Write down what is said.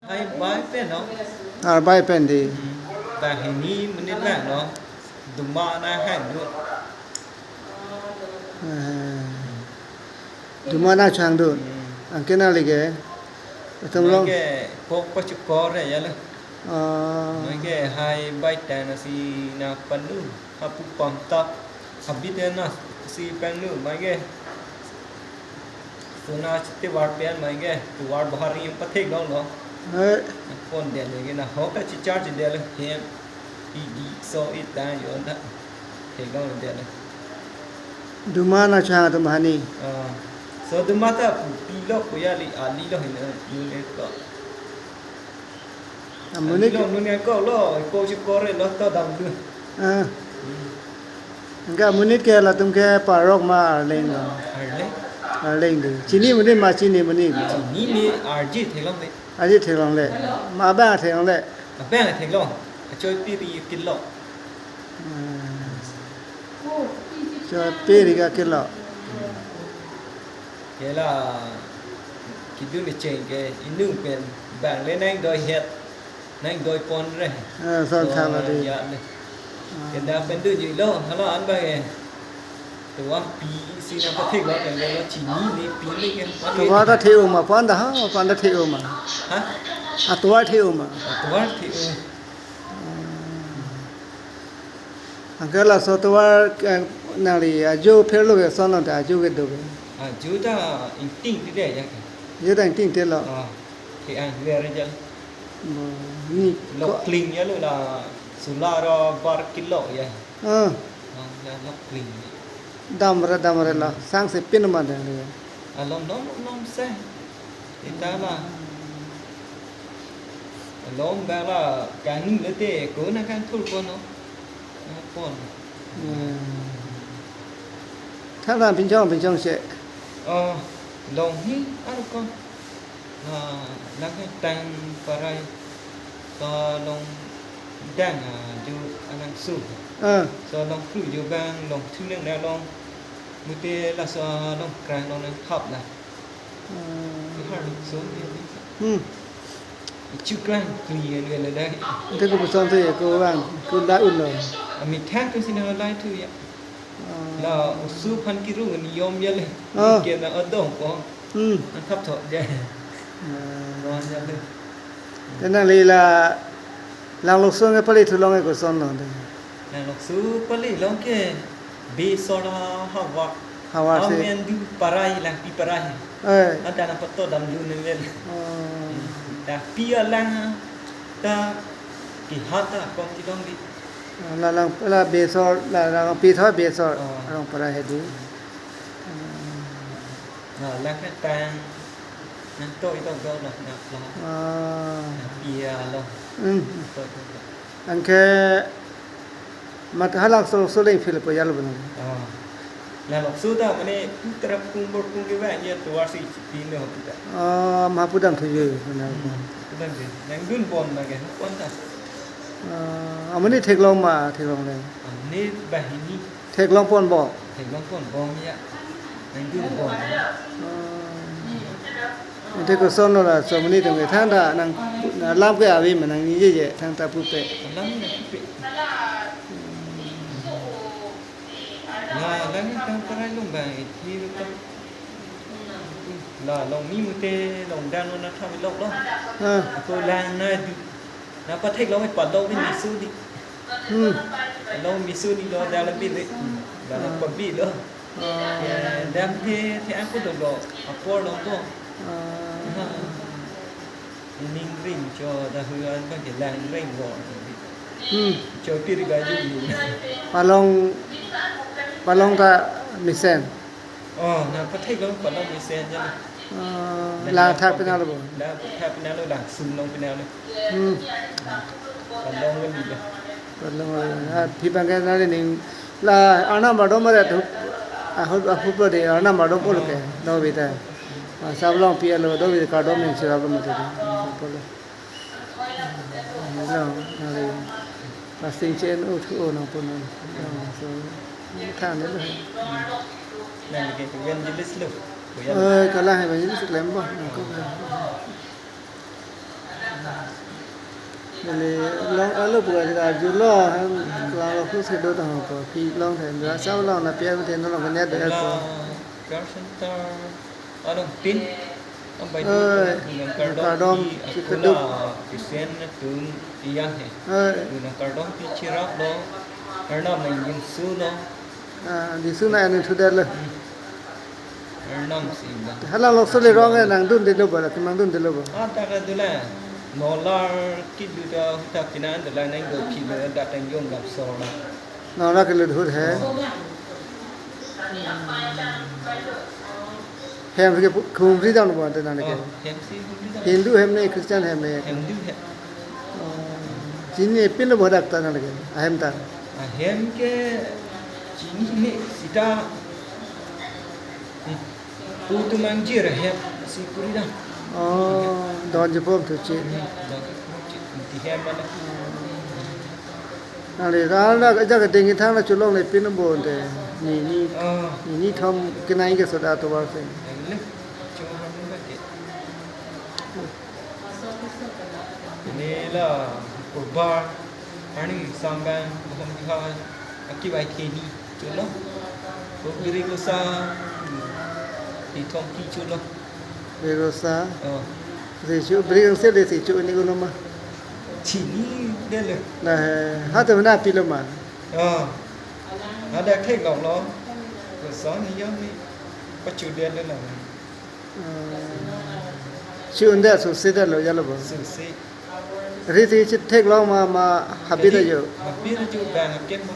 ai bai pen no bai pen đi ta hini menit lah no duma na han no Duma na chang được anh cái nào cái thằng long cái pok pa chukor ya la à cái hai bai ta na si na panu hapu pam ta habit na si panu cái Suna chitte ward pe mai ge tu ward bahar ri pathek dong no phone de cái na ho ka chi charge de le hem đi so it ta yo da thek dong de le Duma na chang tu mahani so duma ta pilo ko ya li ali lo hin nu le ko amuni lo nu ne ko lo ko chi ko re lo to dam du cái amuni cái là tum cái parok mà lên rồi lên đi chỉ ni mình mà chỉ ni mình đi ni ni rg thek long le aje thek long le ma ba thek long le ba la thek long choi pi ri kin lo cho pe ri cái lo cái là cái đứa này chơi cái inu pen bảng lên anh đòi hết anh đòi con rồi son tham là đi cái đó bên đứa gì lo nó ăn bài tụi anh pi xin nó có thích nó cái nó chỉ ní đi pi đi cái tụi nó theo mà quan đó theo mà hả tụi nó theo mà tụi anh theo anh cái là số tụi nào đi vô phê lúc cái son là vô cái đồ chú ta tin cái đấy vậy vô thành tin thế là thì anh về rồi chứ ni lộc clean nhớ là sula ro bar kilo vậy là lộc clean đam ra là sang sẽ pin mà đấy lom xe thì ta là lom ba là cái nung nữa thế cố nó can thul con nó con thằng nào bình thường sẽ lom hi ăn con là cái tang parai to lom đang ju anang su so lom flu ju bang lom thu nang na lom mute là so lom krang lom hop là cái hard số đi chú clang clear người là đây thế cô son thì cô bạn cô đã ôn rồi mình thang tôi xin nó lại thôi ạ là su phan kiru người yom vậy kia là ở đâu có nó thấp thọ vậy ngon vậy thế này là làng lục xuân cái pali thu long cái cô son rồi làng lục su pali long cái be sora hawa se men du parai lang pi parai ada na foto dam du nên đã pia lang ta kỳ hát ta con thì đông đi là bê sor là pi thôi bê sor long para hết đi lang cái tang nên tôi đâu đâu là pia long anh cái mà hai lạc số lên phim bây giờ là bên là lộc su ta mà này trap cung bột cung cái vậy như tôi xí tin được không mà phụ đam thôi rồi đang gì đang đun bồn mà cái quan ta mình đi thèk long này này bài ní thèk long bồn bò vậy đang đun bồn thế có son là số mình đi từ người thang đã năng làm cái gì mà năng như vậy thang ta phụ bệ làm là đang cái lồng bài thì là lồng mi mu tê lồng đang nó tham lồng đó tôi lang nó có thích lồng cái quả đâu bên misu đi lồng misu đi đó đang là bị đấy là nó còn bị nữa đang thế ăn có được rồi qua lồng đó ninh rình cho ta hư ăn có thể lang rình gọi cho tiền cái gì balong ta misen nó có thích lắm balong misen chứ là tháp bên nào rồi là tháp bên nào rồi là sum long bên nào rồi balong cái gì vậy balong thì bằng cái này nên là anh mà đó mà là hút bớt đi anh mà đó bớt cái đâu vậy ta sao long pia lo đâu vậy cả đó mình sẽ làm mà thôi đó này pasti chen u thu nó pun thang đấy rồi này cái viên như lít lục cái là hay vậy những sức lém bao Jadi long alu bukan kita jual kalau aku sedot apa, pi long then, sao long na pia then long kan ada là apa. call center ở đồng tin ông bay đường card cardom, đom chỉ thì có là cái sen tướng iang hè đường card đom thì chia ra đó ở năm mình nhìn xưa đó Di sana ni sudah lah. ở năm gì đó Halang long sole rong kan nang dun dulu bala, kemang dun dulu bala. ta cái đó là nó là cái điều đó ta cái nào đó là nên được khi mà đã thành dùng làm sao là Nau nak kelut hut hai. Hem ke khum ri dang buat tu nang ke. hem si Hindu hem ne, Christian hem ne. hem du hem Sini pin buat dak ta nang ke. Hem ta. hem cái chính này sita tu mang chia ra hem si kuri dah Oh, don je pom tu chi. thì hem mà Nang le ra ja ke ding thang la chulong le pin bo de. Ni thom ke nai ke soda to ba se. ini lah urba ani samban bukan kita akibat kini culo beri kusa di tongki culo Be rosa. Se chu bring se de se chu ni ko no ma. sini dia le Na ha ta na pi lo ma. ada kek lòng lo rồi gió này giống như có chủ điện đây là Chu unda so se da lo ya lo ba. sự sĩ Ri ti chi thek lo ma habit da yo. mà biết là chủ bàn là kết mà